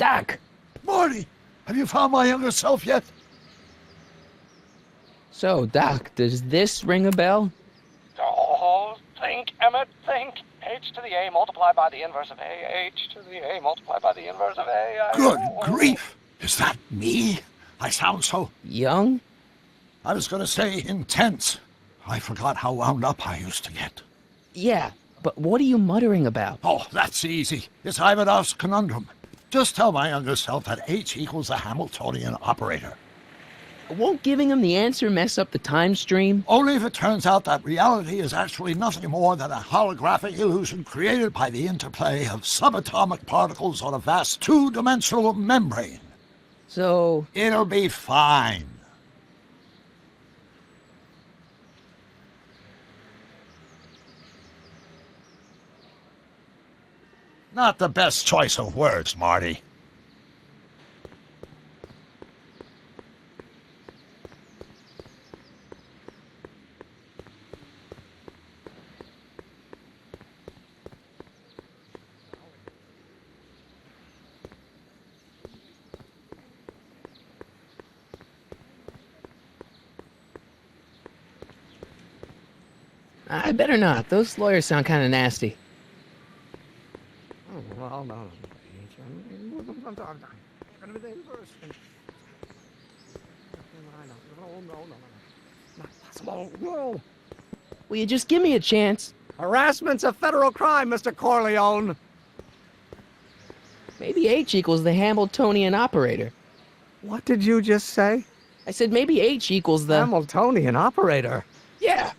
Doc! Marty, have you found my younger self yet? So, Doc, does this ring a bell? Oh, think, Emmett, think. H to the A multiplied by the inverse of A. H to the A multiplied by the inverse of A. Good grief! Is that me? I sound so... Young? I was gonna say intense. I forgot how wound up I used to get. Yeah, but what are you muttering about? Oh, that's easy. It's Ivanov's conundrum. Just tell my younger self that H equals a Hamiltonian operator. Won't giving him the answer mess up the time stream? Only if it turns out that reality is actually nothing more than a holographic illusion created by the interplay of subatomic particles on a vast two-dimensional membrane. So... It'll be fine. Not the best choice of words, Marty. I better not. Those lawyers sound kind of nasty. Well, no. Not possible. No. Will you just give me a chance? Harassment's a federal crime, Mr. Corleone. Maybe H equals the Hamiltonian operator. What did you just say? I said maybe H equals the... Hamiltonian operator? Yeah!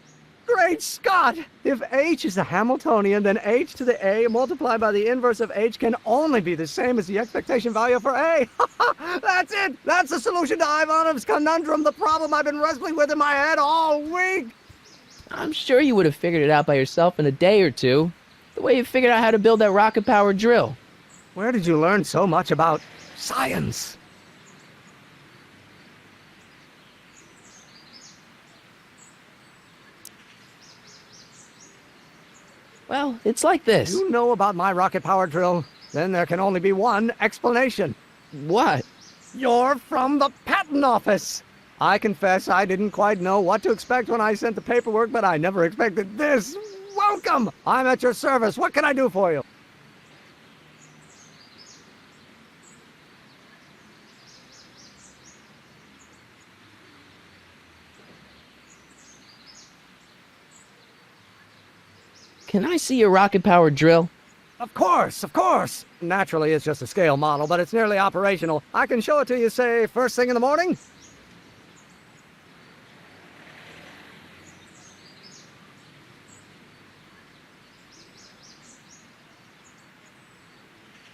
Great Scott! If H is a Hamiltonian, then H to the A multiplied by the inverse of H can only be the same as the expectation value for A. That's it! That's the solution to Ivanov's conundrum, the problem I've been wrestling with in my head all week! I'm sure you would have figured it out by yourself in a day or two. The way you figured out how to build that rocket-powered drill. Where did you learn so much about science? Well, it's like this. You know about my rocket power drill? Then there can only be one explanation. What? You're from the patent office! I confess I didn't quite know what to expect when I sent the paperwork, but I never expected this. Welcome! I'm at your service. What can I do for you? Can I see your rocket-powered drill? Of course, of course! Naturally, it's just a scale model, but it's nearly operational. I can show it to you, say, first thing in the morning?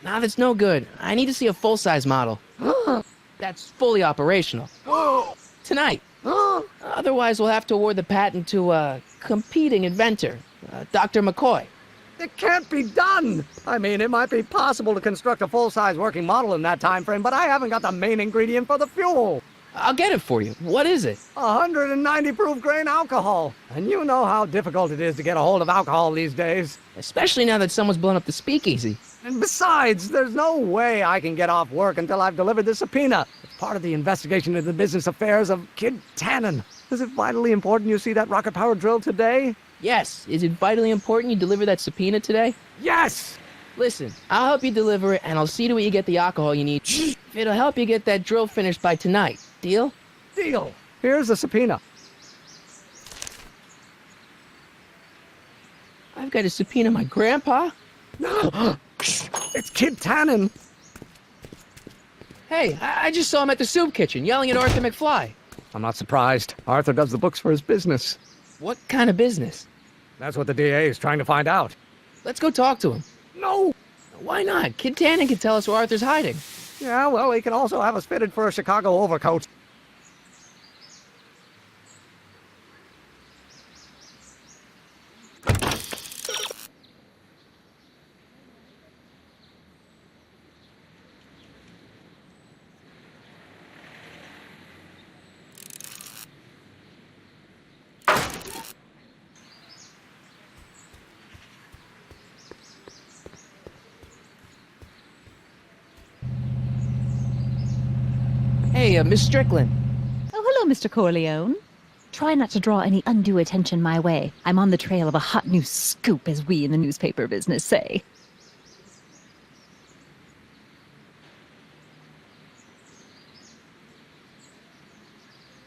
Nah, that's no good. I need to see a full-size model. That's fully operational. Tonight. Otherwise, we'll have to award the patent to a competing inventor, Dr. McCoy. It can't be done! I mean, it might be possible to construct a full-size working model in that time frame, but I haven't got the main ingredient for the fuel. I'll get it for you. What is it? 190 proof grain alcohol. And you know how difficult it is to get a hold of alcohol these days. Especially now that someone's blown up the speakeasy. And besides, there's no way I can get off work until I've delivered the subpoena. It's part of the investigation into the business affairs of Kid Tannen. Is it vitally important you see that rocket-powered drill today? Yes. Is it vitally important you deliver that subpoena today? Yes! Listen, I'll help you deliver it, and I'll see to it you get the alcohol you need. If it'll help you get that drill finished by tonight. Deal? Deal. Here's the subpoena. I've got to subpoena my grandpa? It's Kid Tannen. Hey, I just saw him at the soup kitchen, yelling at Arthur McFly. I'm not surprised. Arthur does the books for his business. What kind of business? That's what the DA is trying to find out. Let's go talk to him. No! Why not? Kid Tannen can tell us where Arthur's hiding. Yeah, well, he can also have us fitted for a Chicago overcoat. Hey, Miss Strickland. Oh, hello, Mr. Corleone. Try not to draw any undue attention my way. I'm on the trail of a hot new scoop, as we in the newspaper business say.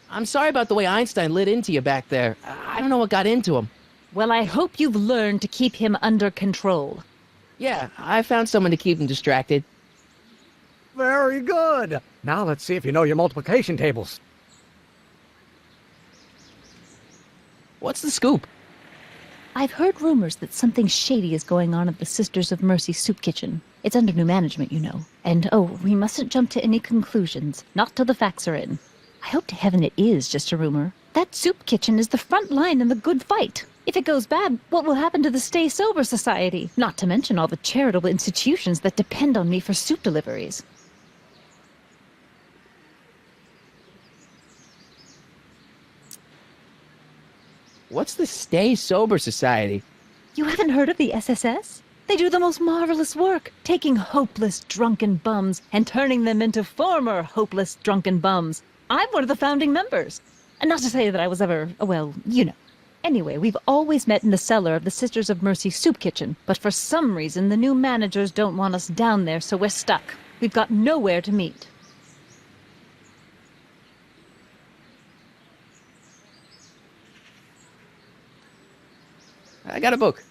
I'm sorry about the way Einstein lit into you back there. I don't know what got into him. Well, I hope you've learned to keep him under control. Yeah, I found someone to keep him distracted. Very good. Now let's see if you know your multiplication tables. What's the scoop? I've heard rumors that something shady is going on at the Sisters of Mercy soup kitchen. It's under new management, you know. And, we mustn't jump to any conclusions. Not till the facts are in. I hope to heaven it is just a rumor. That soup kitchen is the front line in the good fight. If it goes bad, what will happen to the Stay Sober Society? Not to mention all the charitable institutions that depend on me for soup deliveries. What's the Stay Sober Society? You haven't heard of the SSS? They do the most marvelous work, taking hopeless drunken bums and turning them into former hopeless drunken bums. I'm one of the founding members. And not to say that I was ever, well, you know. Anyway, we've always met in the cellar of the Sisters of Mercy soup kitchen, but for some reason the new managers don't want us down there, so we're stuck. We've got nowhere to meet. I got a book.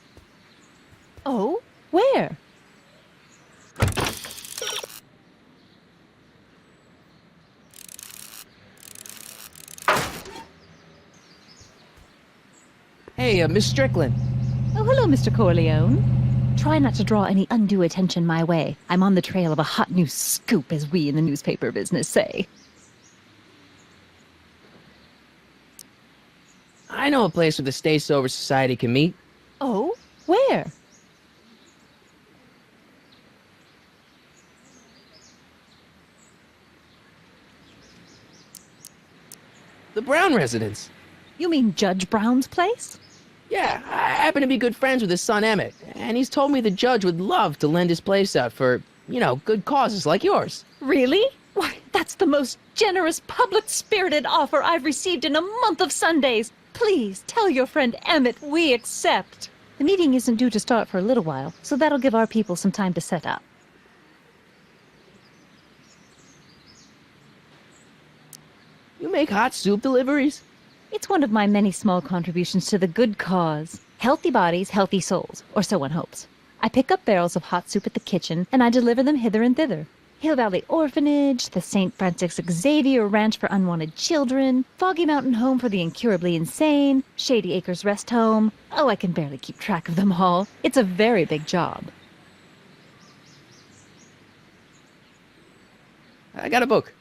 Oh? Where? Hey, Miss Strickland. Oh, hello, Mr. Corleone. Try not to draw any undue attention my way. I'm on the trail of a hot new scoop, as we in the newspaper business say. I know a place where the Stay Sober Society can meet. Oh? Where? The Brown residence. You mean Judge Brown's place? Yeah, I happen to be good friends with his son Emmett, and he's told me the judge would love to lend his place out for, good causes like yours. Really? Why, that's the most generous, public-spirited offer I've received in a month of Sundays. Please, tell your friend Emmett we accept. The meeting isn't due to start for a little while, so that'll give our people some time to set up. You make hot soup deliveries? It's one of my many small contributions to the good cause. Healthy bodies, healthy souls, or so one hopes. I pick up barrels of hot soup at the kitchen, and I deliver them hither and thither. Hill Valley Orphanage, the St. Francis Xavier Ranch for Unwanted Children, Foggy Mountain Home for the Incurably Insane, Shady Acres Rest Home. Oh, I can barely keep track of them all. It's a very big job. I got a book.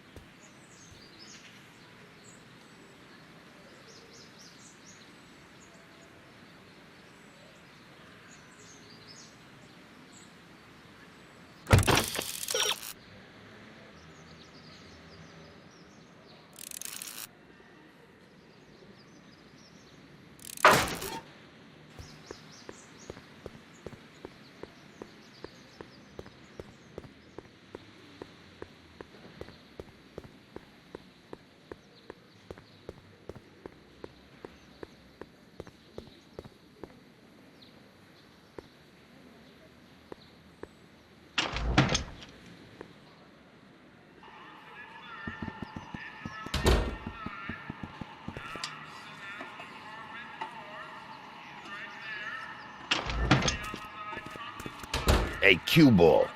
Hey, cue ball.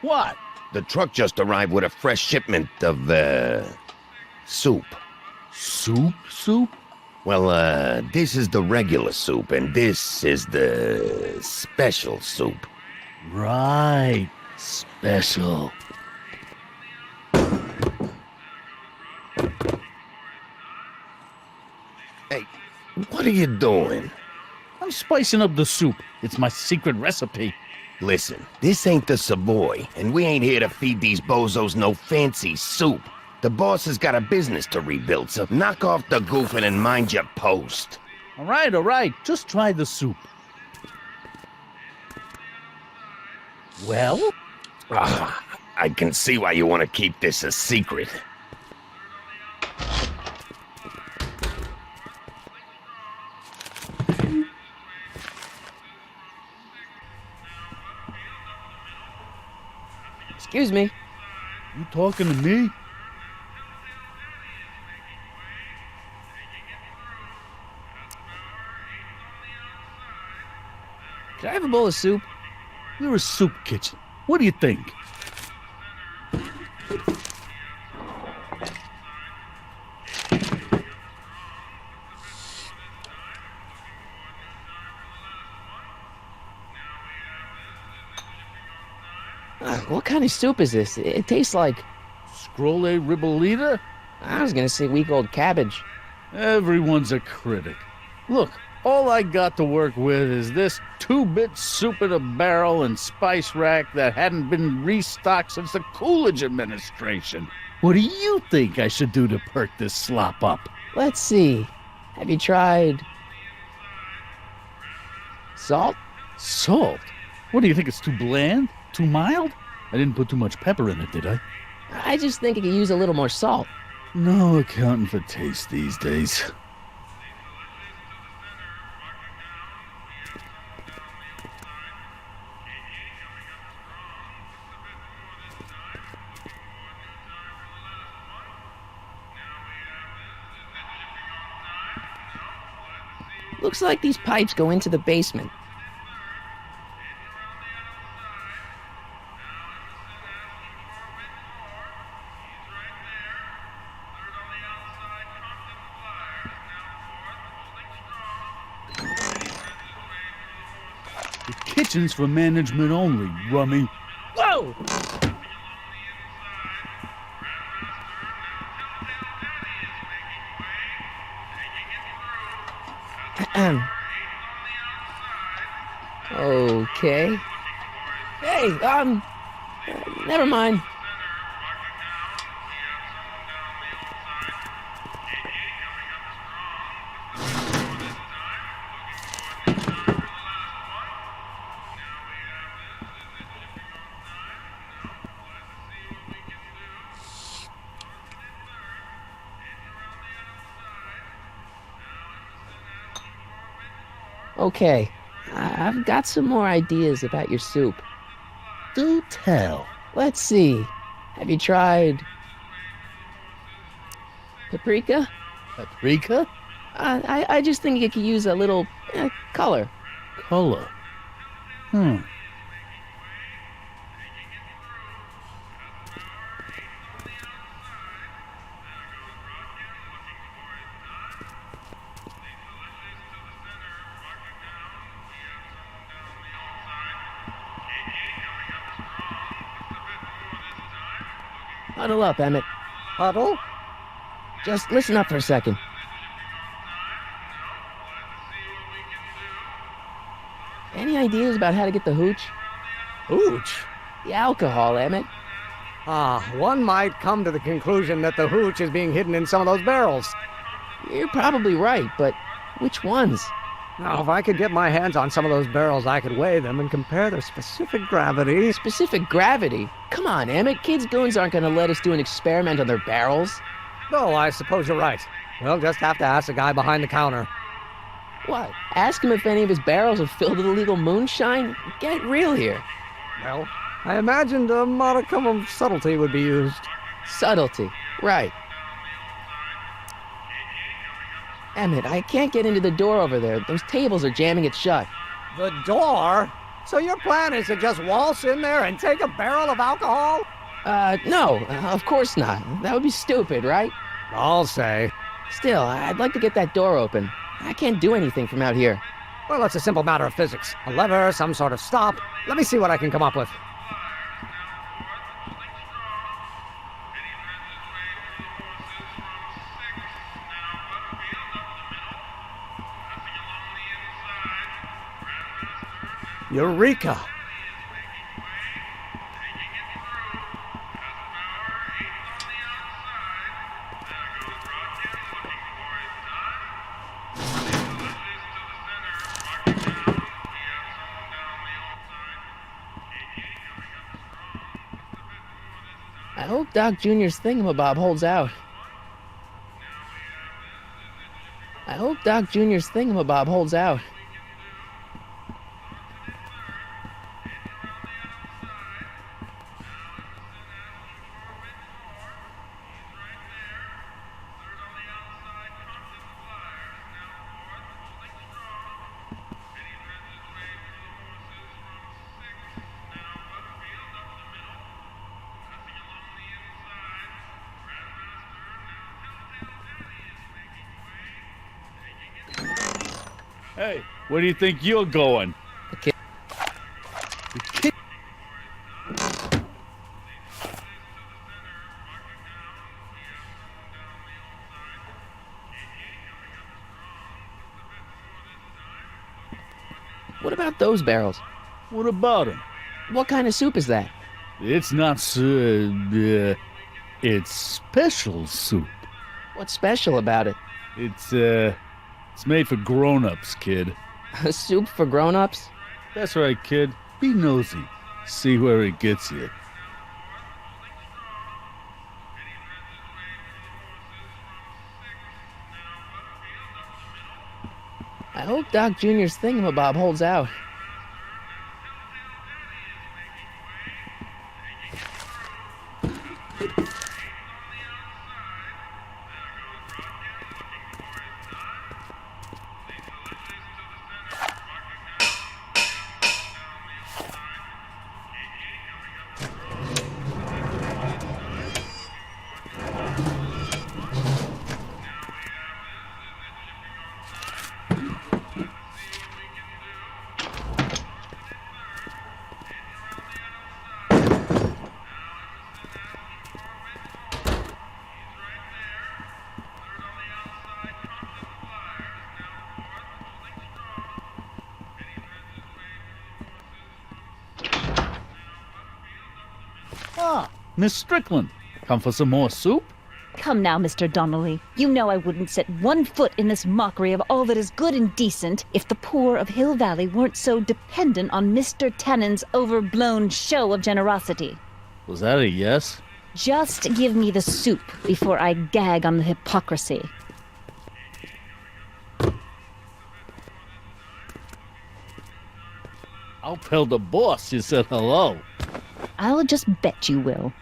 What? The truck just arrived with a fresh shipment of, soup. Soup? Well, this is the regular soup, and this is the special soup. Right. Special. Hey, what are you doing? I'm spicing up the soup. It's my secret recipe. Listen, this ain't the Savoy, and we ain't here to feed these bozos no fancy soup. The boss has got a business to rebuild, so knock off the goofing and mind your post. All right. Just try the soup. Well? I can see why you want to keep this a secret. Excuse me. You talking to me? Could I have a bowl of soup? You're a soup kitchen. What do you think? What kind of soup is this? It tastes like... Scrolle ribollita? I was gonna say week-old cabbage. Everyone's a critic. Look, all I got to work with is this 2-bit soup in a barrel and spice rack that hadn't been restocked since the Coolidge administration. What do you think I should do to perk this slop up? Let's see. Have you tried... salt? Salt? What do you think, it's too bland? Too mild? I didn't put too much pepper in it, did I? I just think it could use a little more salt. No accounting for taste these days. Looks like these pipes go into the basement. The kitchen's for management only, rummy. Whoa! Okay. Hey, never mind. Okay, I've got some more ideas about your soup. Do tell. Let's see. Have you tried paprika? Paprika? I just think it could use a little color. Color. Huddle up, Emmett. Huddle? Just listen up for a second. Any ideas about how to get the hooch? Hooch? The alcohol, Emmett. One might come to the conclusion that the hooch is being hidden in some of those barrels. You're probably right, but which ones? Now, if I could get my hands on some of those barrels, I could weigh them and compare their specific gravity. Specific gravity? Come on, Emmett. Kids' goons aren't going to let us do an experiment on their barrels. Oh, I suppose you're right. We'll just have to ask the guy behind the counter. What? Ask him if any of his barrels are filled with illegal moonshine? Get real here. Well, I imagined a modicum of subtlety would be used. Subtlety. Right. Emmett, I can't get into the door over there. Those tables are jamming it shut. The door? So your plan is to just waltz in there and take a barrel of alcohol? No, of course not. That would be stupid, right? I'll say. Still, I'd like to get that door open. I can't do anything from out here. Well, it's a simple matter of physics. A lever, some sort of stop. Let me see what I can come up with. Eureka! I hope Doc Jr.'s thingamabob holds out. I hope Doc Jr.'s thingamabob holds out. Hey, where do you think you're going? Okay. The kid. What about those barrels? What about him? What kind of soup is that? It's not it's special soup. What's special about it? It's made for grown-ups, kid. A soup for grown-ups? That's right, kid. Be nosy. See where it gets you. I hope Doc Jr.'s thingamabob holds out. Ah, Miss Strickland. Come for some more soup? Come now, Mr. Donnelly. You know I wouldn't set one foot in this mockery of all that is good and decent if the poor of Hill Valley weren't so dependent on Mr. Tannen's overblown show of generosity. Was that a yes? Just give me the soup before I gag on the hypocrisy. I'll tell the boss you said hello. I'll just bet you will.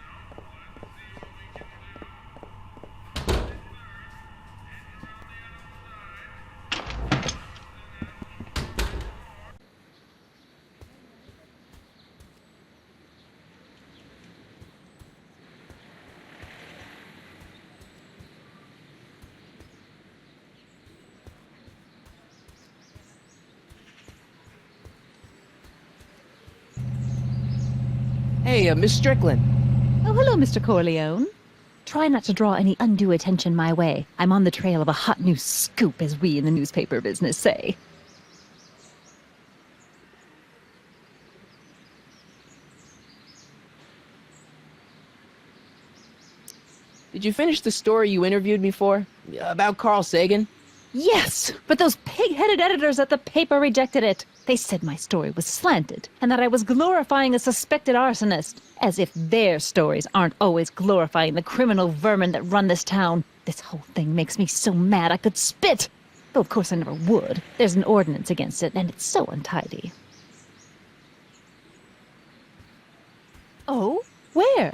Hey, Miss Strickland. Oh, hello, Mr. Corleone. Try not to draw any undue attention my way. I'm on the trail of a hot new scoop, as we in the newspaper business say. Did you finish the story you interviewed me for? About Carl Sagan? Yes, but those pig-headed editors at the paper rejected it. They said my story was slanted, and that I was glorifying a suspected arsonist. As if their stories aren't always glorifying the criminal vermin that run this town. This whole thing makes me so mad I could spit. Though of course I never would. There's an ordinance against it, and it's so untidy. Oh? Where?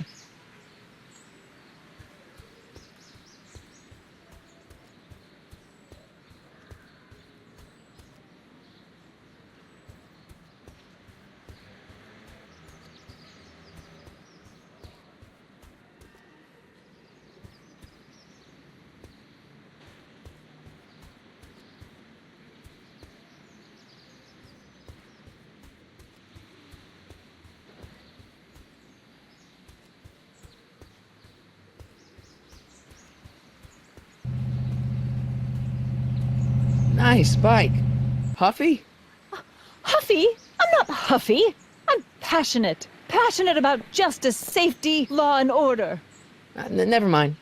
Nice bike. Huffy? Huffy? I'm not huffy. I'm passionate. Passionate about justice, safety, law, and order. Never mind.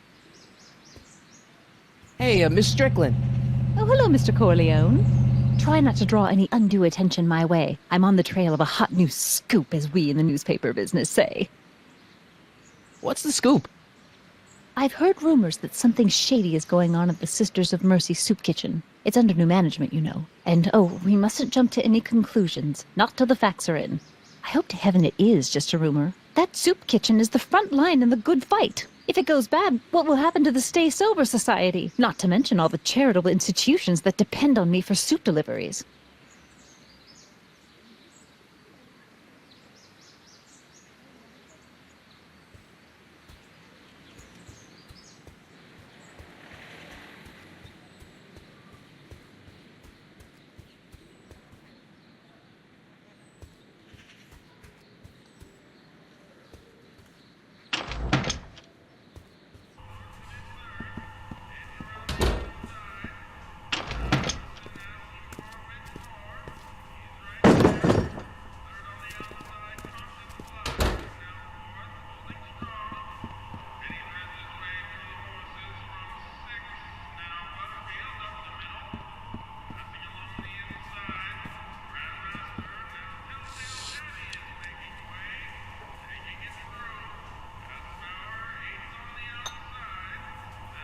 Hey, Miss Strickland. Oh, hello, Mr. Corleone. Try not to draw any undue attention my way. I'm on the trail of a hot new scoop, as we in the newspaper business say. What's the scoop? I've heard rumors that something shady is going on at the Sisters of Mercy soup kitchen. It's under new management, you know. And, we mustn't jump to any conclusions. Not till the facts are in. I hope to heaven it is just a rumor. That soup kitchen is the front line in the good fight. If it goes bad, what will happen to the Stay Sober Society? Not to mention all the charitable institutions that depend on me for soup deliveries.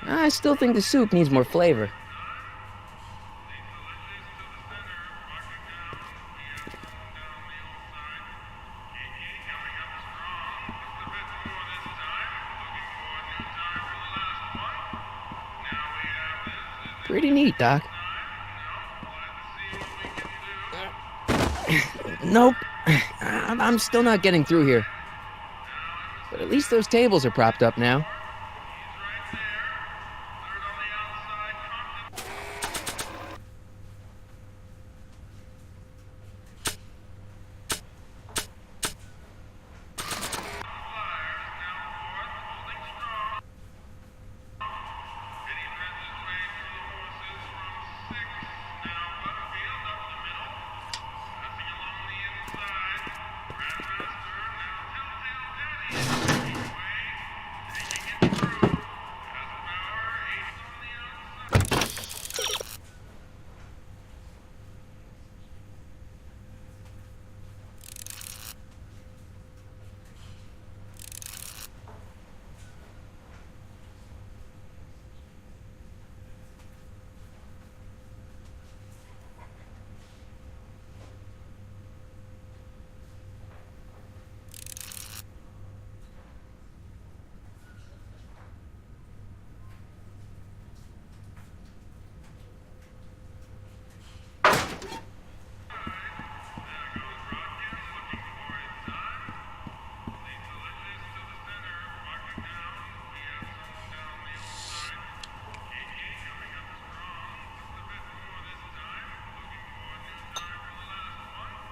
I still think the soup needs more flavor. Pretty neat, Doc. Nope. I'm still not getting through here. But at least those tables are propped up now.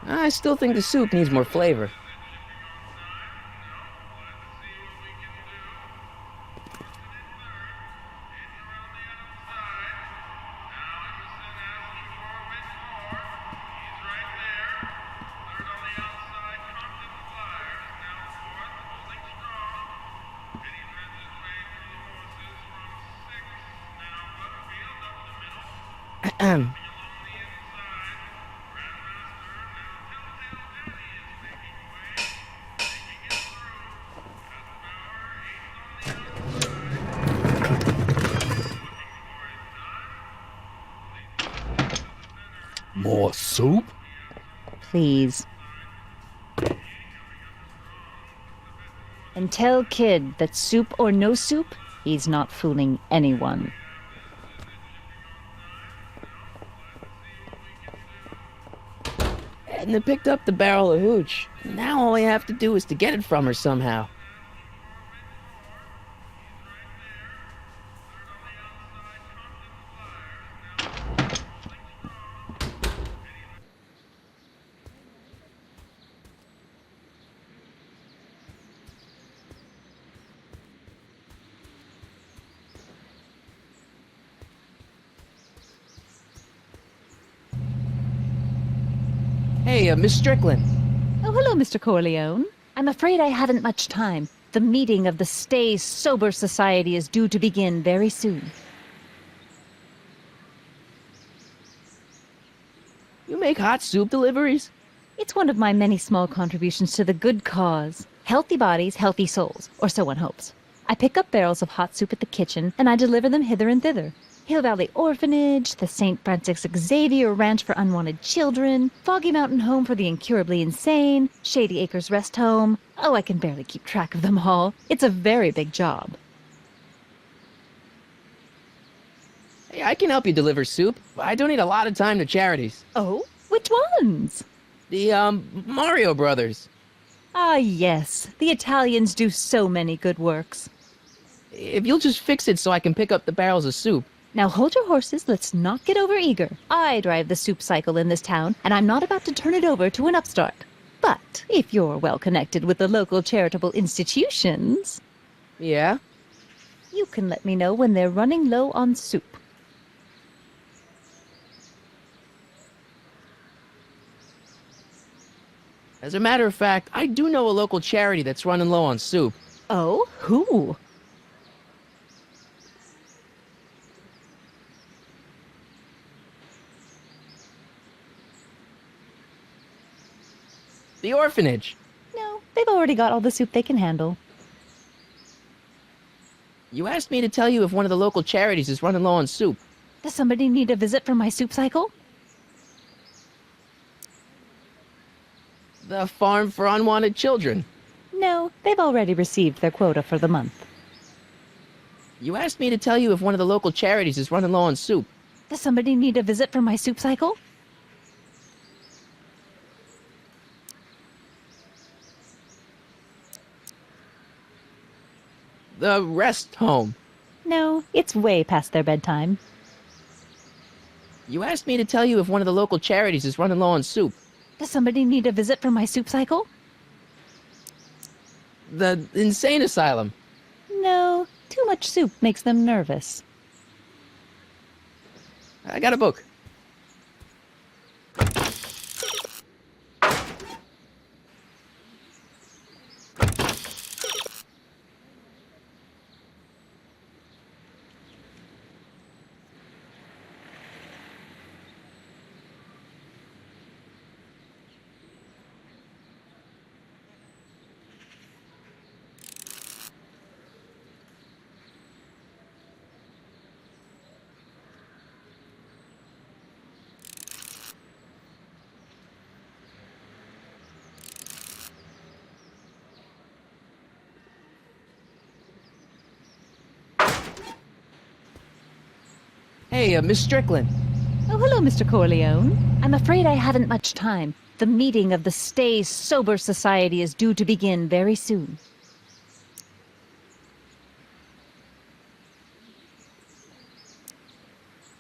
I still think the soup needs more flavor. More soup? Please. And tell Kid that soup or no soup, he's not fooling anyone. Edna picked up the barrel of hooch. Now all I have to do is to get it from her somehow. Hey, Miss Strickland. Oh, hello, Mr. Corleone. I'm afraid I haven't much time. The meeting of the Stay Sober Society is due to begin very soon. You make hot soup deliveries? It's one of my many small contributions to the good cause. Healthy bodies, healthy souls, or so one hopes. I pick up barrels of hot soup at the kitchen, and I deliver them hither and thither. Hill Valley Orphanage, the St. Francis Xavier Ranch for Unwanted Children, Foggy Mountain Home for the Incurably Insane, Shady Acres Rest Home. Oh, I can barely keep track of them all. It's a very big job. Hey, I can help you deliver soup. I donate a lot of time to charities. Oh? Which ones? The, Mario Brothers. Ah, yes. The Italians do so many good works. If you'll just fix it so I can pick up the barrels of soup. Now hold your horses, let's not get over-eager. I drive the soup cycle in this town, and I'm not about to turn it over to an upstart. But if you're well connected with the local charitable institutions, Yeah? you can let me know when they're running low on soup. As a matter of fact, I do know a local charity that's running low on soup. Oh, who? The orphanage. No, they've already got all the soup they can handle. You asked me to tell you if one of the local charities is running low on soup. Does somebody need a visit from my soup cycle? The Farm for Unwanted Children. No, they've already received their quota for the month. You asked me to tell you if one of the local charities is running low on soup. Does somebody need a visit from my soup cycle? The Rest Home. No, it's way past their bedtime. You asked me to tell you if one of the local charities is running low on soup. Does somebody need a visit from my soup cycle? The Insane Asylum. No, too much soup makes them nervous. I got a book. Hey, Miss Strickland. Oh, hello, Mr. Corleone. I'm afraid I haven't much time. The meeting of the Stay Sober Society is due to begin very soon.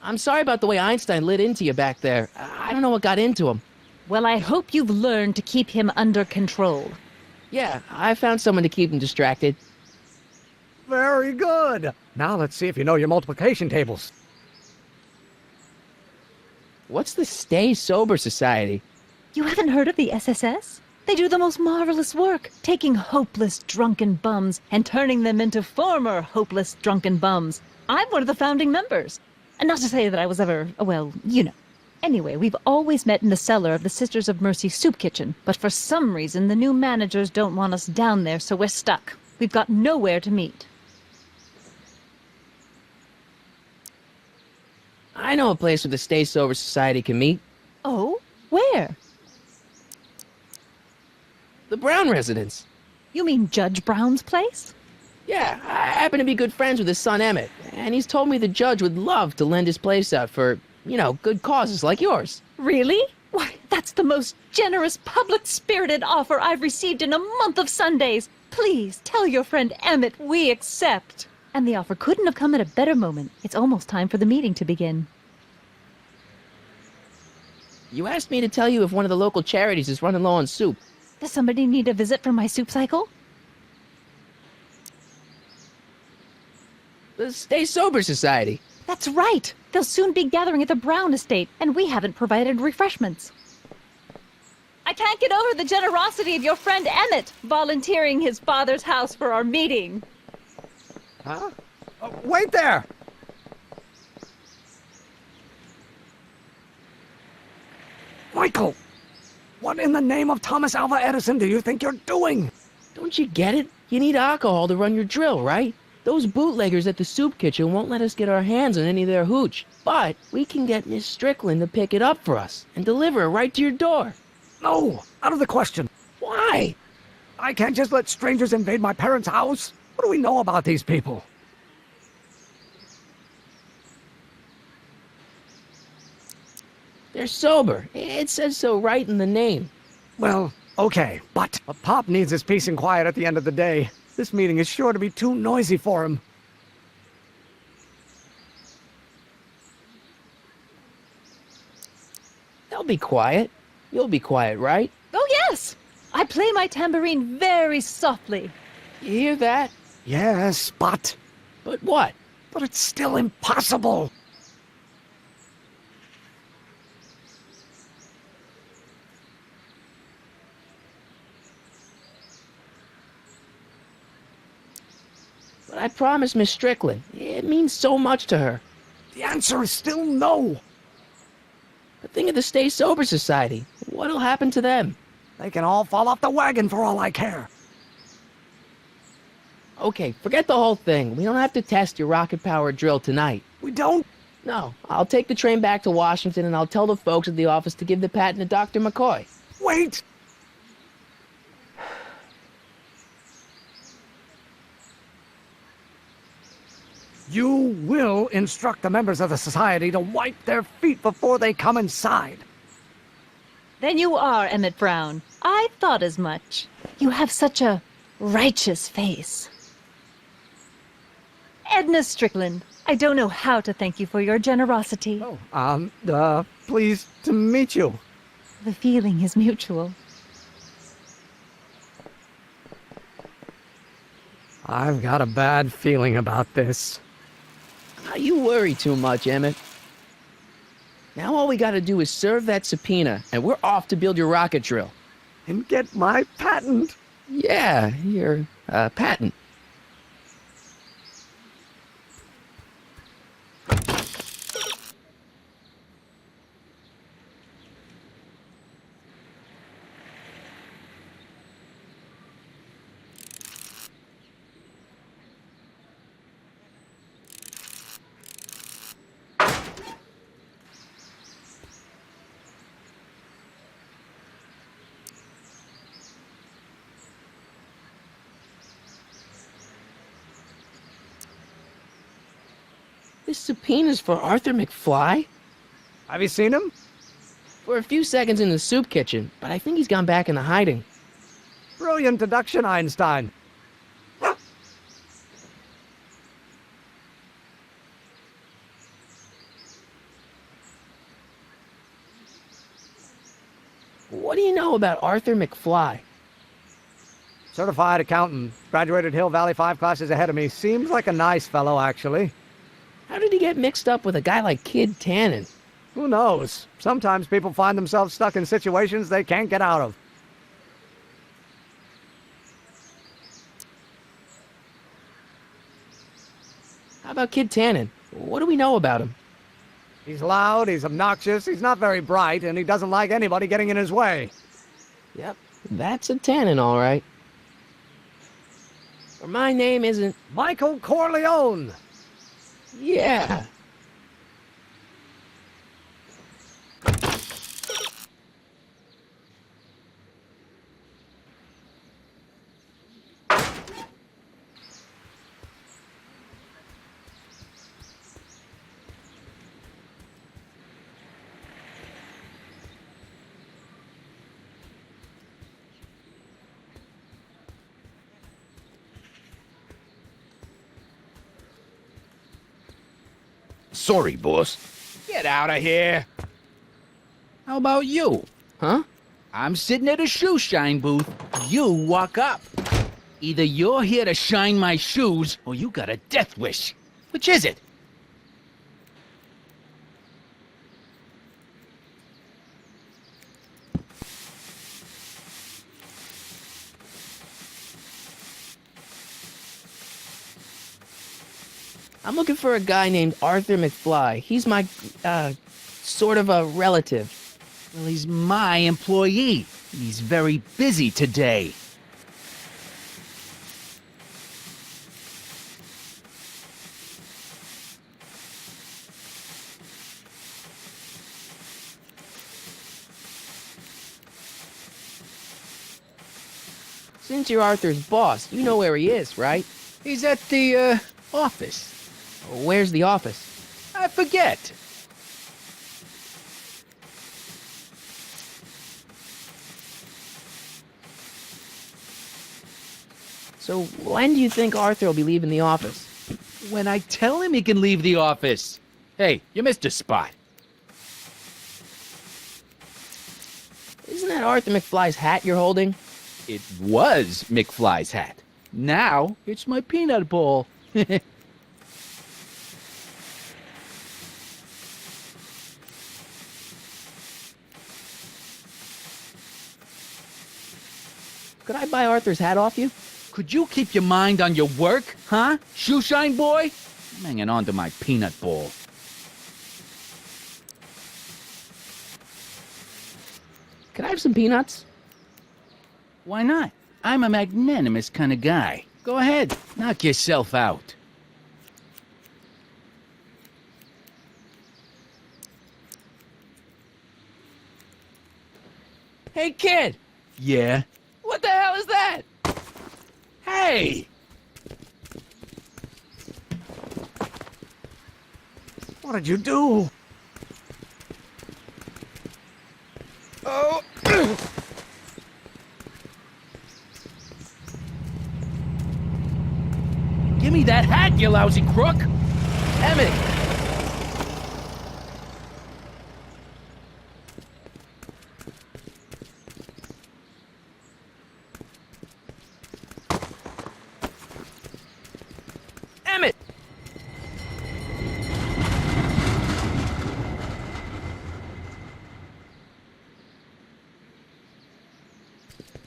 I'm sorry about the way Einstein lit into you back there. I don't know what got into him. Well, I hope you've learned to keep him under control. Yeah, I found someone to keep him distracted. Very good. Now let's see if you know your multiplication tables. What's the Stay Sober Society? You haven't heard of the SSS? They do the most marvelous work, taking hopeless drunken bums and turning them into former hopeless drunken bums. I'm one of the founding members. And not to say that I was ever, well, you know. Anyway, we've always met in the cellar of the Sisters of Mercy soup kitchen, but for some reason the new managers don't want us down there, so we're stuck. We've got nowhere to meet. I know a place where the Stay Sober Society can meet. Oh? Where? The Brown residence. You mean Judge Brown's place? Yeah, I happen to be good friends with his son Emmett, and he's told me the judge would love to lend his place out for, you know, good causes like yours. Really? Why, that's the most generous, public-spirited offer I've received in a month of Sundays. Please, tell your friend Emmett we accept. And the offer couldn't have come at a better moment. It's almost time for the meeting to begin. You asked me to tell you if one of the local charities is running low on soup. Does somebody need a visit from my soup cycle? The Stay Sober Society. That's right. They'll soon be gathering at the Brown estate, and we haven't provided refreshments. I can't get over the generosity of your friend Emmett, volunteering his father's house for our meeting. Huh? Wait there! Michael! What in the name of Thomas Alva Edison do you think you're doing? Don't you get it? You need alcohol to run your drill, right? Those bootleggers at the soup kitchen won't let us get our hands on any of their hooch. But we can get Miss Strickland to pick it up for us and deliver it right to your door. No, out of the question. Why? I can't just let strangers invade my parents' house. What do we know about these people? They're sober. It says so right in the name. Well, okay, but Pop needs his peace and quiet at the end of the day. This meeting is sure to be too noisy for him. They'll be quiet. You'll be quiet, right? Oh, yes! I play my tambourine very softly. You hear that? Yes, but But what? it's still impossible. But I promised Miss Strickland. It means so much to her. The answer is still no. But think of the Stay Sober Society. What'll happen to them? They can all fall off the wagon for all I care. Okay, forget the whole thing. We don't have to test your rocket-powered drill tonight. We don't? No, I'll take the train back to Washington and I'll tell the folks at the office to give the patent to Dr. McCoy. Wait! You will instruct the members of the society to wipe their feet before they come inside. Then you are Emmett Brown. I thought as much. You have such a righteous face. Edna Strickland, I don't know how to thank you for your generosity. Pleased to meet you. The feeling is mutual. I've got a bad feeling about this. You worry too much, Emmett. Now all we gotta do is serve that subpoena, and we're off to build your rocket drill. And get my patent. Yeah, your, patent. This subpoena's for Arthur McFly? Have you seen him? For a few seconds in the soup kitchen, but I think he's gone back into hiding. Brilliant deduction, Einstein. What do you know about Arthur McFly? Certified accountant. Graduated Hill Valley 5 classes ahead of me. Seems like a nice fellow, actually. How did he get mixed up with a guy like Kid Tannen? Who knows? Sometimes people find themselves stuck in situations they can't get out of. How about Kid Tannen? What do we know about him? He's loud, he's obnoxious, he's not very bright, and he doesn't like anybody getting in his way. Yep, that's a Tannen, all right. Or my name isn't... Michael Corleone! Yeah. Sorry, boss. Get out of here. How about you? Huh? I'm sitting at a shoe shine booth. You walk up. Either you're here to shine my shoes, or you got a death wish. Which is it? I'm looking for a guy named Arthur McFly. He's my, sort of a relative. Well, he's my employee. He's very busy today. Since you're Arthur's boss, you know where he is, right? He's at the, office. Where's the office? I forget. So when do you think Arthur will be leaving the office? When I tell him he can leave the office. Hey, you missed a spot. Isn't that Arthur McFly's hat you're holding? It was McFly's hat. Now it's my peanut bowl. Could I buy Arthur's hat off you? Could you keep your mind on your work, huh? Shoeshine boy? I'm hanging on to my peanut bowl. Can I have some peanuts? Why not? I'm a magnanimous kind of guy. Go ahead, knock yourself out. Hey, kid! Yeah? What the hell is that? Hey! What did you do? Oh! Give me that hat, you lousy crook! Emmett! Emmett!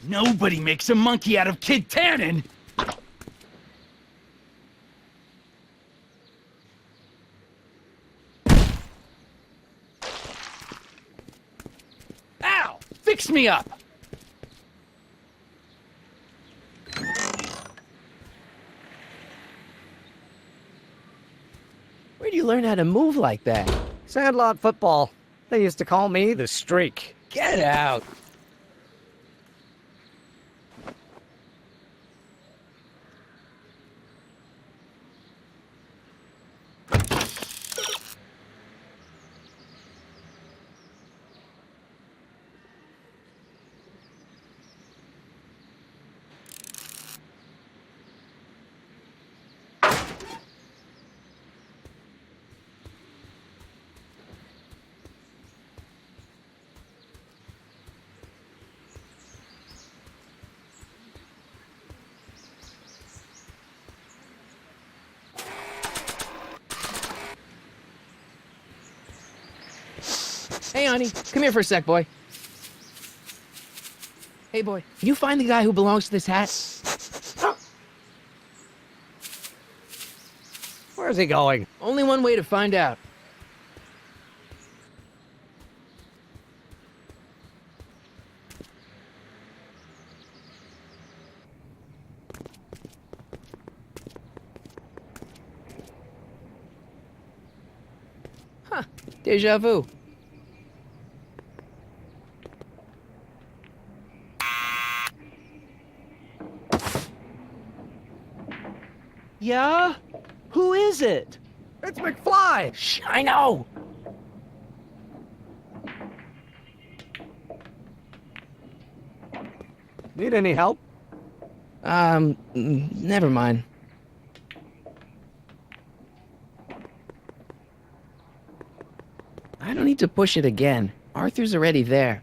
Nobody makes a monkey out of Kid Tannen! Ow! Fix me up! Where'd you learn how to move like that? Sandlot football. They used to call me the Streak. Get out! Hey, honey, come here for a sec, boy. Hey, boy, can you find the guy who belongs to this hat? Where's he going? Only one way to find out. Huh, déjà vu. Yeah? Who is it? It's McFly! Shh, I know! Need any help? Never mind. I don't need to push it again. Arthur's already there.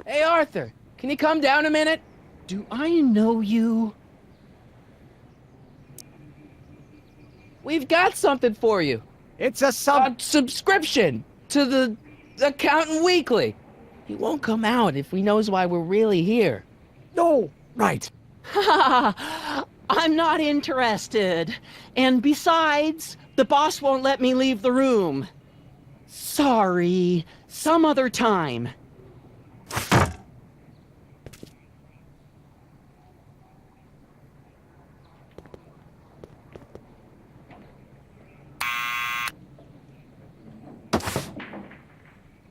Hey, Arthur! Can you come down a minute? Do I know you? We've got something for you. It's a A subscription to the Accountant Weekly. He won't come out if he knows why we're really here. No! Right. I'm not interested. And besides, the boss won't let me leave the room. Sorry. Some other time.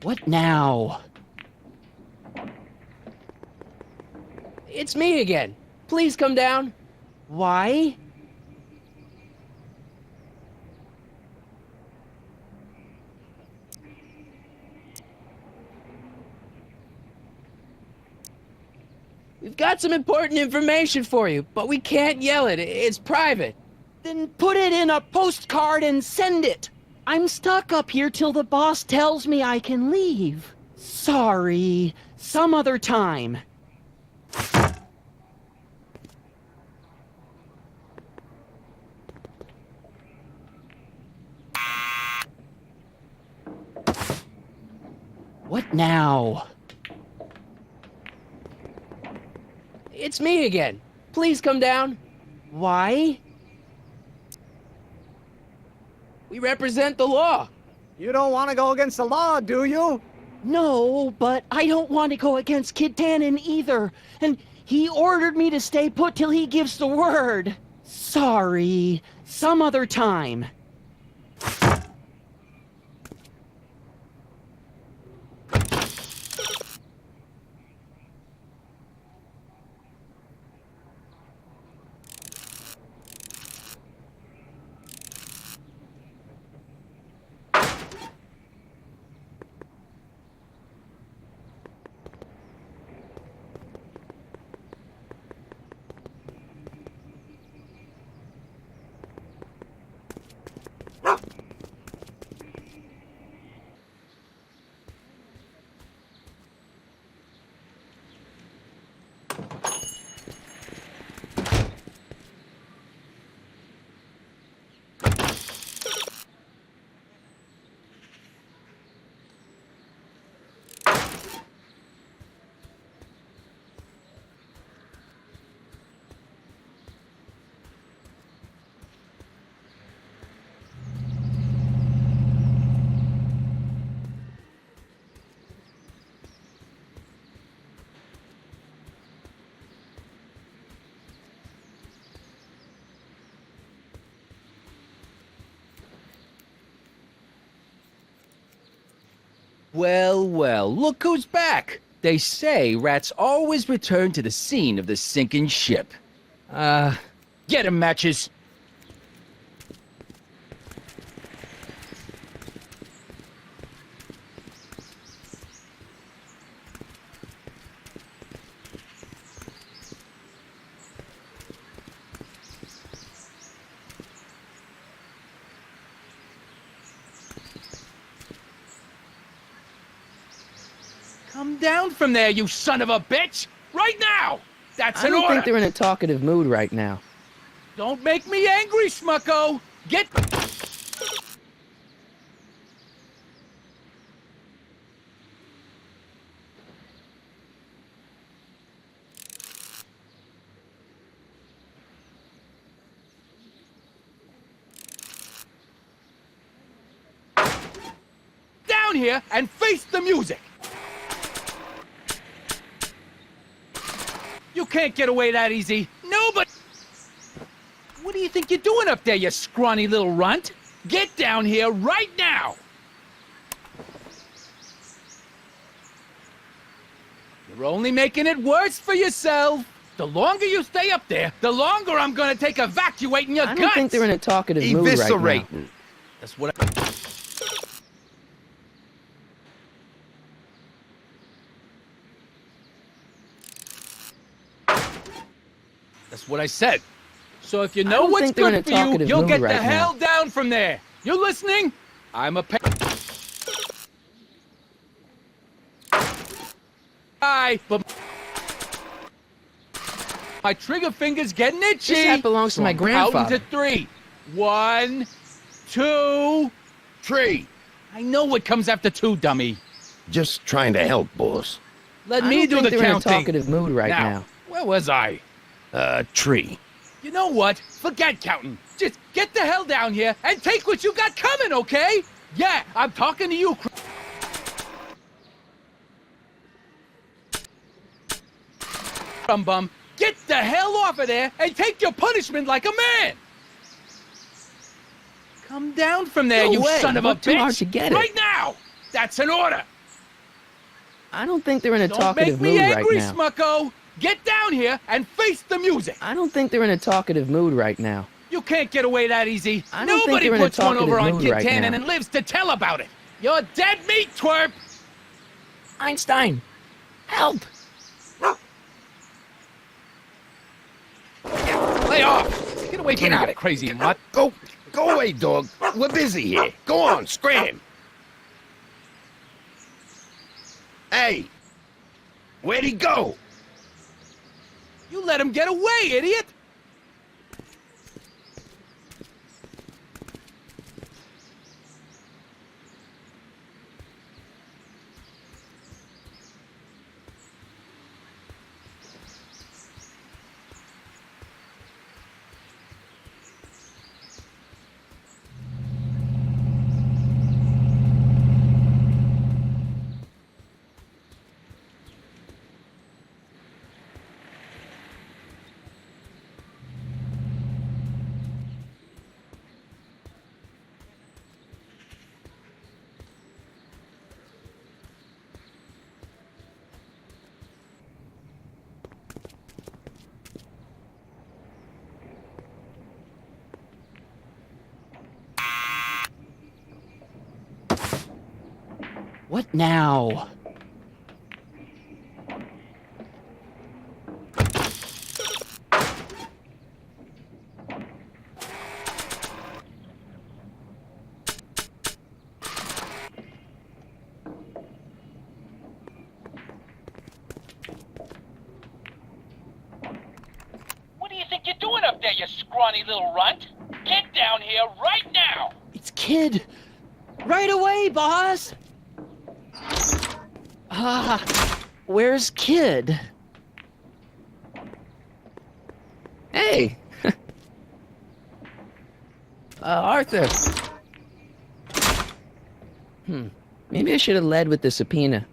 What now? It's me again. Please come down. Why? We've got some important information for you, but we can't yell it. It's private. Then put it in a postcard and send it. I'm stuck up here till the boss tells me I can leave. Sorry. Some other time. What now? It's me again. Please come down. Why? We represent the law. You don't want to go against the law, do you? No, but I don't want to go against Kid Tannen either. And he ordered me to stay put till he gives the word. Sorry. Some other time. Well, well, look who's back. They say rats always return to the scene of the sinking ship. Get 'em, Matches. Come down from there, you son of a bitch! Right now! That's I an don't order! think they're in a talkative mood right now. Don't make me angry, Smucko! Get... down here and face the music! You can't get away that easy. Nobody... What do you think you're doing up there, you scrawny little runt? Get down here right now! You're only making it worse for yourself. The longer you stay up there, the longer I'm gonna take evacuating your I guts! don't think they're in a talkative mood right now. Eviscerating. That's what I... That's what I said. So if you know don't what's think they're in good a for you, talkative you'll mood get right the hell down from there. You listening? I'm a but my trigger finger's getting itchy. This hat belongs to my Counting grandfather. to 3. 1, 2, 3. I know what comes after 2, dummy. Just trying to help, boss. Let I me don't do think the they're counting. in a talkative mood right now. Where was I? Tree. You know what? Forget counting. Just get the hell down here and take what you got coming, okay? Yeah, I'm talking to you. Bum. Get the hell off of there and take your punishment like a man. Come down from there, No you way. son of a Worked too bitch. hard to get it. Right now. That's an order. I don't think they're in a Don't talkative make me mood angry, right now. Smucko. Get down here and face the music. I don't think they're in a talkative mood right now. You can't get away that easy. I don't think Nobody they're in a puts one over talkative on mood Kid right Tannen now. and lives to tell about it. You're dead meat, twerp. Einstein, help! Lay off. Get away from me, you crazy mutt. Go away, dog. We're busy here. Go on, scram. Hey, where'd he go? You let him get away, idiot. What now? What do you think you're doing up there, you scrawny little runt? Get down here right now! It's Kid. Right away, boss! Where's Kid? Hey! Arthur! Maybe I should have led with the subpoena.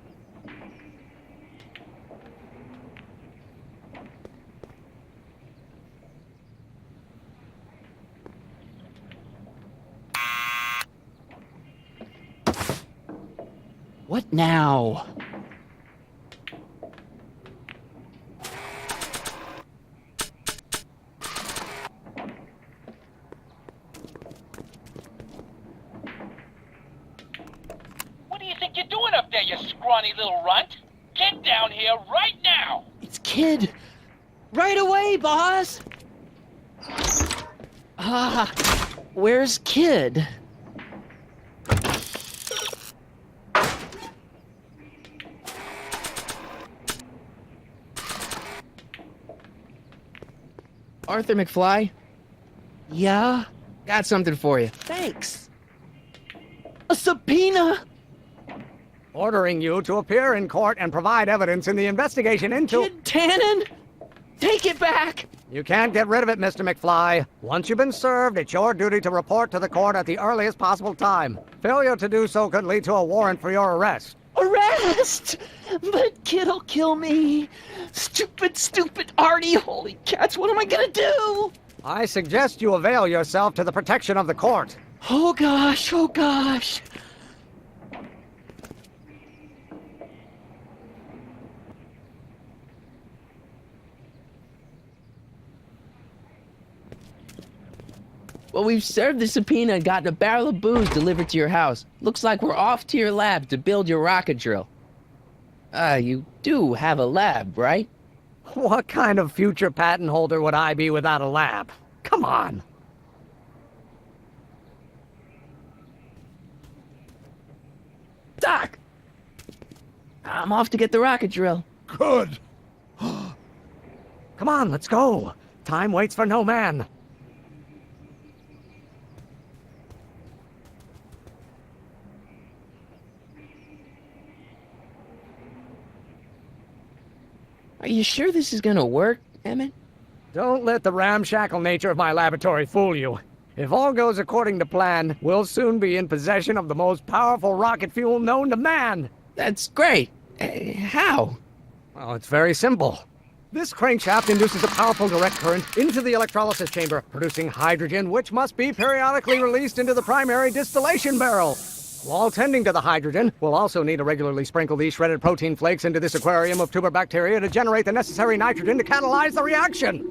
What now? What do you think you're doing up there, you scrawny little runt? Get down here right now! It's Kid. Right away, boss! Where's Kid? Arthur McFly, Yeah? got something for you. Thanks. A subpoena? Ordering you to appear in court and provide evidence in the investigation into... Kid Tannen? Take it back! You can't get rid of it, Mr. McFly. Once you've been served, it's your duty to report to the court at the earliest possible time. Failure to do so could lead to a warrant for your arrest. Arrest! But Kid'll kill me. Stupid Artie. Holy cats, what am I gonna do? I suggest you avail yourself to the protection of the court. Oh gosh. Well, we've served the subpoena and gotten a barrel of booze delivered to your house. Looks like we're off to your lab to build your rocket drill. You do have a lab, right? What kind of future patent holder would I be without a lab? Come on. Doc! I'm off to get the rocket drill. Good. Come on, let's go. Time waits for no man. Are you sure this is gonna work, Emmett? Don't let the ramshackle nature of my laboratory fool you. If all goes according to plan, we'll soon be in possession of the most powerful rocket fuel known to man. That's great. How? Well, it's very simple. This crankshaft induces a powerful direct current into the electrolysis chamber, producing hydrogen, which must be periodically released into the primary distillation barrel. While tending to the hydrogen, we'll also need to regularly sprinkle these shredded protein flakes into this aquarium of tuber bacteria to generate the necessary nitrogen to catalyze the reaction.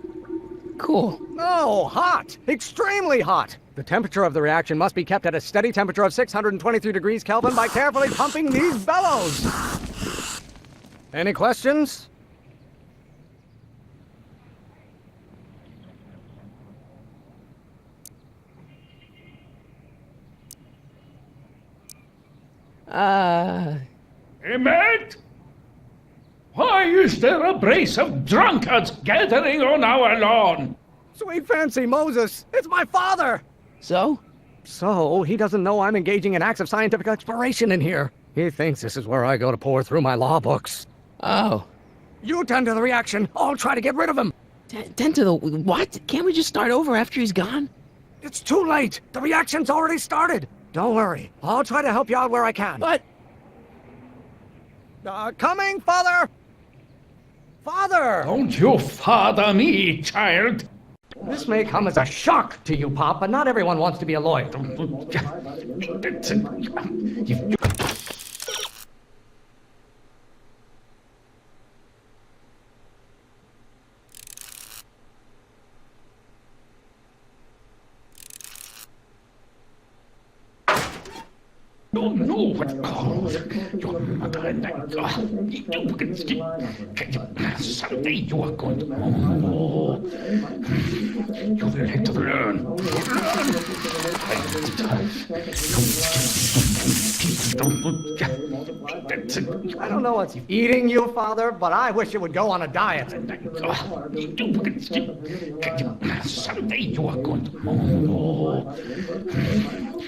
Cool. Oh, hot! Extremely hot! The temperature of the reaction must be kept at a steady temperature of 623 degrees Kelvin by carefully pumping these bellows. Any questions? Emmett? Why is there a brace of drunkards gathering on our lawn? Sweet fancy Moses, it's my father! So? So, he doesn't know I'm engaging in acts of scientific exploration in here. He thinks this is where I go to pore through my law books. Oh. You tend to the reaction. I'll try to get rid of him. Tend to the... What? Can't we just start over after he's gone? It's too late. The reaction's already started. Don't worry. I'll try to help you out where I can. But... Coming, Father! Father! Don't you father me, child. This may come as a shock to you, Pop, but not everyone wants to be a lawyer. don't know what caused your mother and I. Someday you are going to know. You will have to learn. I don't know what's eating you, Father, but I wish you would go on a diet. Someday you are going to know.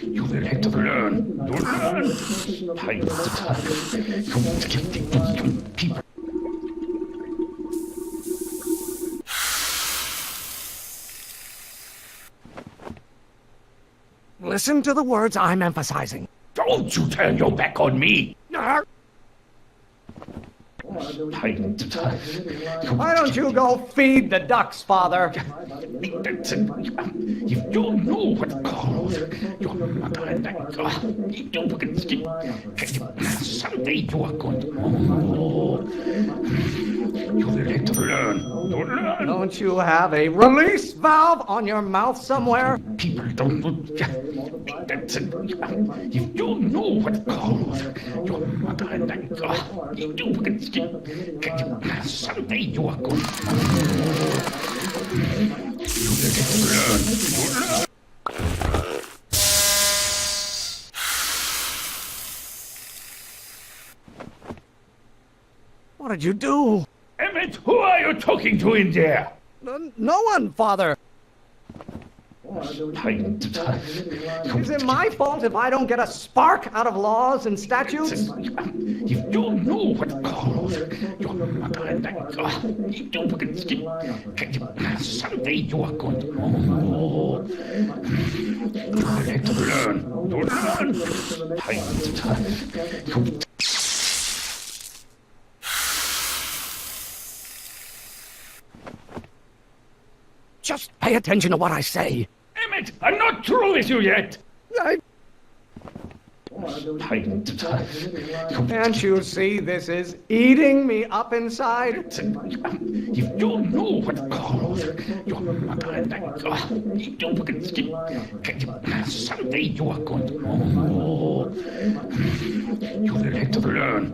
You will have to learn. Listen to the words I'm emphasizing. Don't you turn your back on me! Why don't you go feed the ducks, Father? If you know what caused your mother and I. Someday you are going to know. You will have to learn. Don't you have a release valve on your mouth somewhere? People don't. If you know what caused your mother and I. Someday you are going to know. You will have to learn. What did you do? Emmett, who are you talking to in there? No one, Father. Is it my fault if I don't get a spark out of laws and statutes? If you know what caused your mother and I. Someday you are going to know. You will have to learn. Just pay attention to what I say. Emmett, I'm not through with you yet. Can't you see this is eating me up inside? If you know what caused your mother and I. Someday you are going to know. You will have to learn.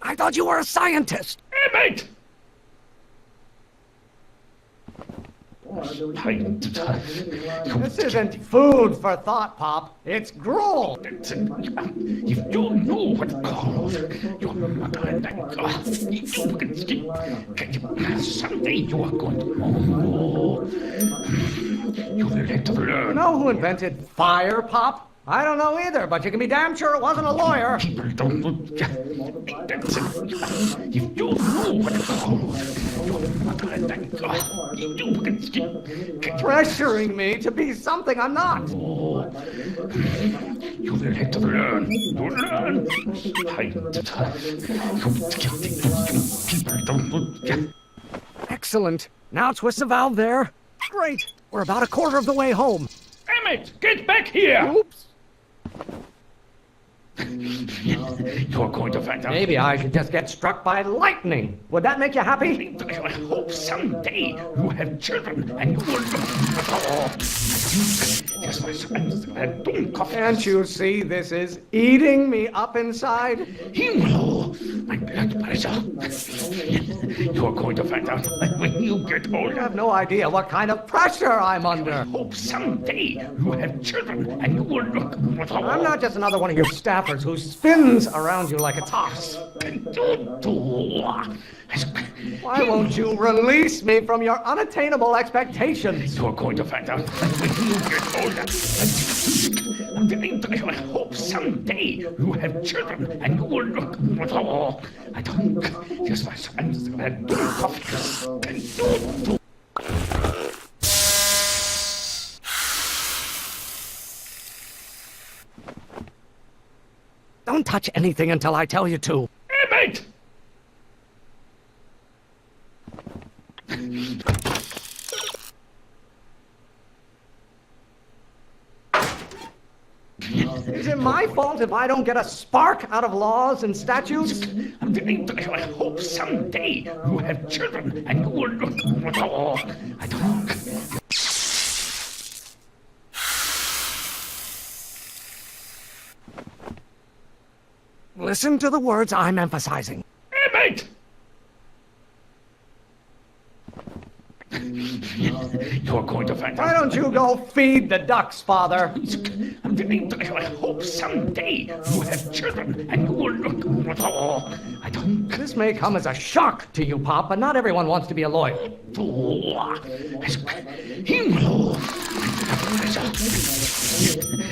I thought you were a scientist. Emmett! This isn't food for thought, Pop. It's gruel. If you know what caused your mother and I. Someday you are going to know. You will have to learn. You know who invented fire, Pop? I don't know either, but you can be damn sure it wasn't a lawyer. People don't. If you know what caused your mother and I. Pressuring me to be something I'm not. You will have to learn. People don't. Excellent. Now twist the valve there. Great. We're about a quarter of the way home. Emmett, get back here! Oops. You're going to find out. Maybe I should just get struck by lightning. Would that make you happy? I hope someday you have children and you will. Yes, my son. Can't you see this is eating me up inside? Himmel, my blood pressure. You're going to find out when you get You older. have no idea what kind of pressure I'm I under. hope someday you have children and you will look. I'm not just another one of your staffers who spins around you like a tops. Why won't you release me from your unattainable expectations? You're going to find out when you get older. I hope someday you have children and you will look. I don't. Yes, my son. Don't touch anything until I tell you to. Emmett! Is it my fault if I don't get a spark out of laws and statutes? I hope someday you have children and you will... Oh, I don't... Listen to the words I'm emphasizing. Emmett! You're going to find out. Why don't you go feed the ducks, Father? I hope someday you have children and you will... Oh, I don't... This may come as a shock to you, Pop, but not everyone wants to be a lawyer.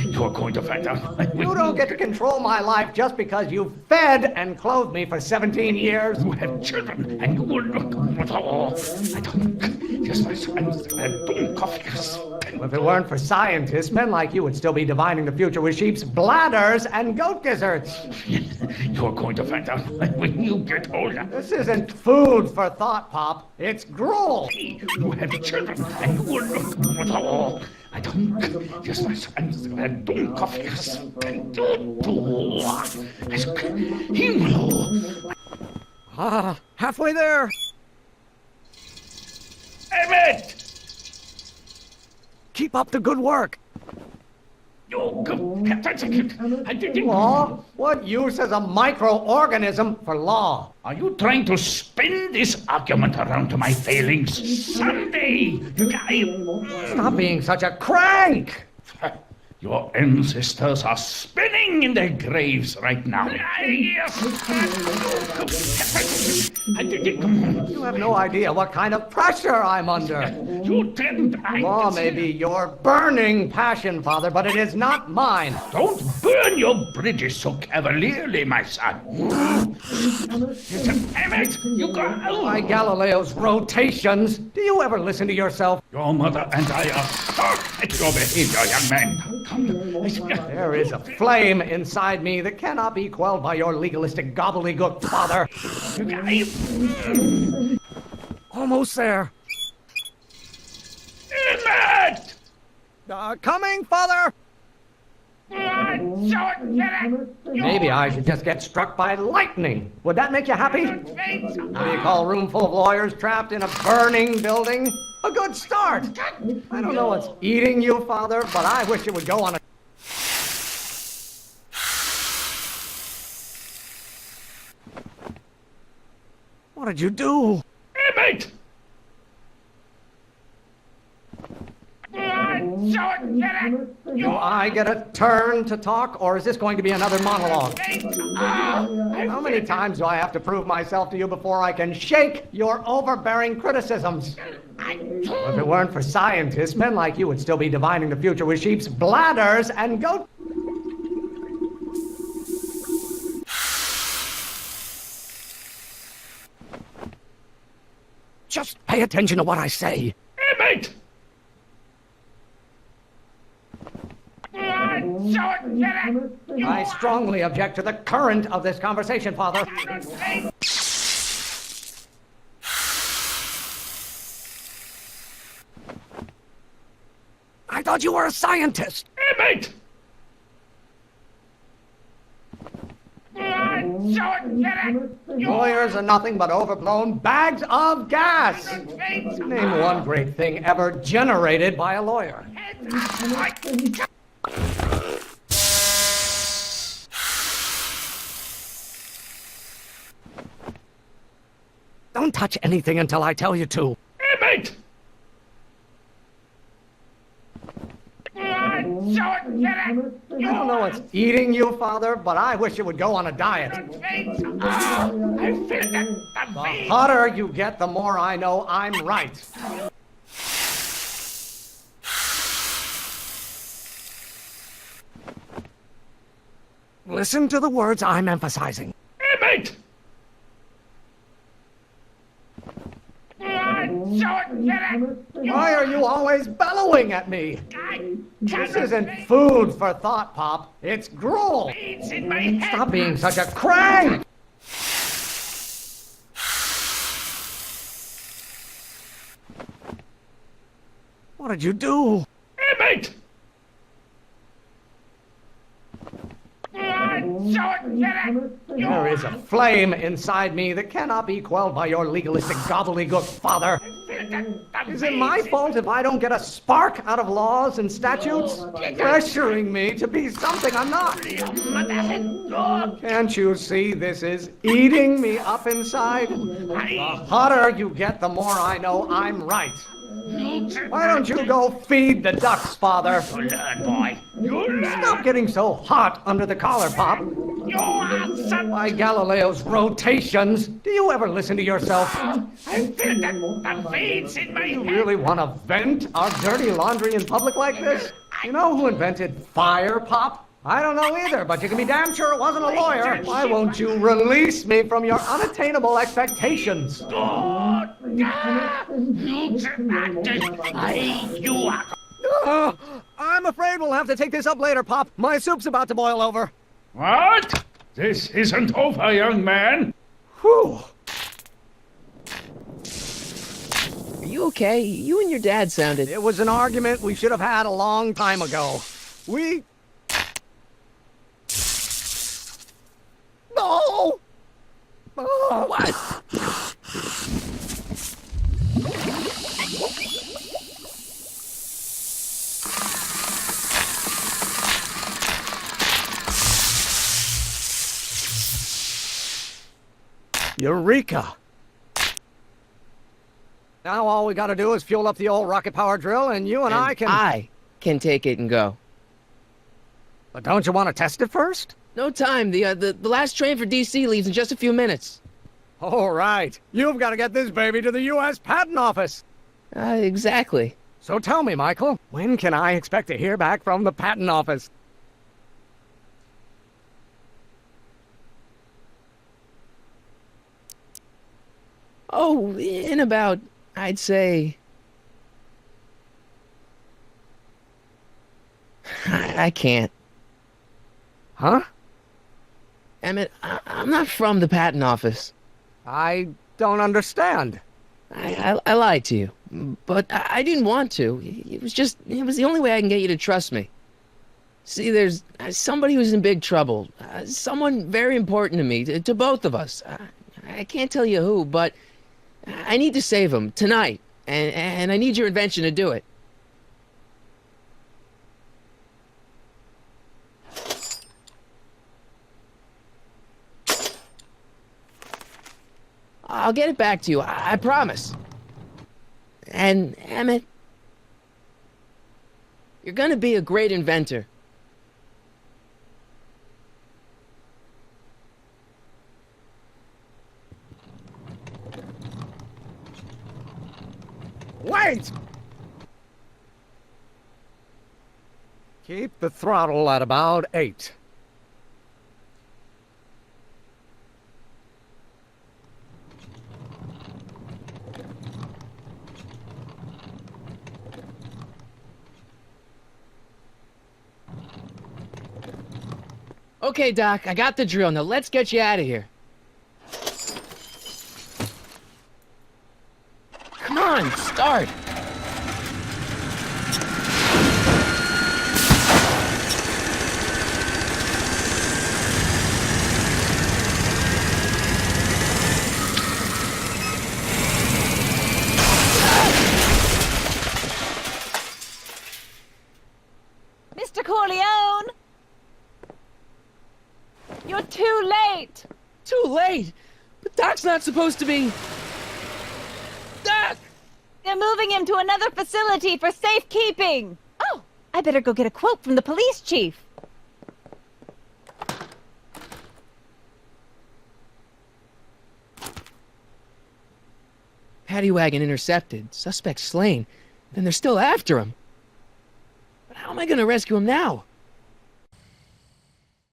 You're going to find out. You don't get to control my life just because you fed and clothed me for 17 years. You have children and you will... Oh, I don't... Just my friends, don't coffee. If it weren't for scientists, men like you would still be divining the future with sheep's bladders and goat gizzards. You're going to find out when you get older. This isn't food for thought, Pop. It's gruel. You have children and you will... Oh, I don't... Just my friends, don't coffee. Halfway there. Emmett! Keep up the good work. Law? What use is a microorganism for law? Are you trying to spin this argument around to my failings? Someday, Stop being such a crank! Your ancestors are spinning in their graves right now. You have no idea what kind of pressure I'm under. You didn't. Law may be your burning passion, Father, but it is not mine. Don't burn your bridges so cavalierly, my son. Emmett, you got... By Galileo's rotations, do you ever listen to yourself? Your mother and I are shocked at your behavior, young man. There is a flame inside me that cannot be quelled by your legalistic gobbledygook, Father. Almost there. Emmett! Coming, Father! Maybe I should just get struck by lightning. Would that make you happy? What do you call a room full of lawyers trapped in a burning building? A good start. I don't know what's eating you, Father, but I wish it would go on a... What did you do? Emmett! Do I get a turn to talk, or is this going to be another monologue? How many times do I have to prove myself to you before I can shake your overbearing criticisms? If it weren't for scientists, men like you would still be divining the future with sheep's bladders and goat... Just pay attention to what I say. Emmett! I strongly object to the current of this conversation, Father. I thought you were a scientist. Emmett! Lawyers are nothing but overblown bags of gas. Name one great thing ever generated by a lawyer. Don't touch anything until I tell you to. Emmett! I don't know what's eating you, Father, but I wish you would go on a diet. The hotter you get, the more I know I'm right. Listen to the words I'm emphasizing. Emmett! Why are you always bellowing at me? This isn't food for thought, Pop. It's gruel. Stop being such a crank! What did you do? Emmett! There is a flame inside me that cannot be quelled by your legalistic gobbledygook, Father. Is it my fault if I don't get a spark out of laws and statutes? Pressuring me to be something I'm not. Can't you see this is eating me up inside? The hotter you get, the more I know I'm right. Why don't you go feed the ducks, Father? Stop getting so hot under the collar, Pop. Why, Galileo's rotations. Do you ever listen to yourself? You really want to vent our dirty laundry in public like this? You know who invented fire, Pop? I don't know either, but you can be damn sure it wasn't a lawyer. Why won't you release me from your unattainable expectations? I'm afraid we'll have to take this up later, Pop. My soup's about to boil over. What? This isn't over, young man. Whew. Are you okay? You and your dad sounded... It was an argument we should have had a long time ago. We... No! Oh. What? Eureka! Now all we gotta do is fuel up the old rocket power drill and you and I can take it and go. But don't you want to test it first? No time. The last train for DC leaves in just a few minutes. All right. You've got to get this baby to the U.S. Patent Office. Exactly. So tell me, Michael, when can I expect to hear back from the Patent Office? Oh, in about, I'd say... I can't. Huh? Emmett, I'm not from the patent office. I don't understand. I lied to you, but I didn't want to. It was the only way I can get you to trust me. See, there's somebody who's in big trouble. Someone very important to me, to both of us. I can't tell you who, but I need to save him tonight, and I need your invention to do it. I'll get it back to you, I promise. And, Emmett, you're gonna be a great inventor. Wait! Keep the throttle at about 8. Okay, Doc, I got the drill. Now let's get you out of here. Come on, start. Mr. Corleone! You're too late! Too late? But Doc's not supposed to be... Doc! They're moving him to another facility for safekeeping! Oh, I better go get a quote from the police chief. Paddy wagon intercepted. Suspect slain. Then they're still after him. But how am I gonna rescue him now?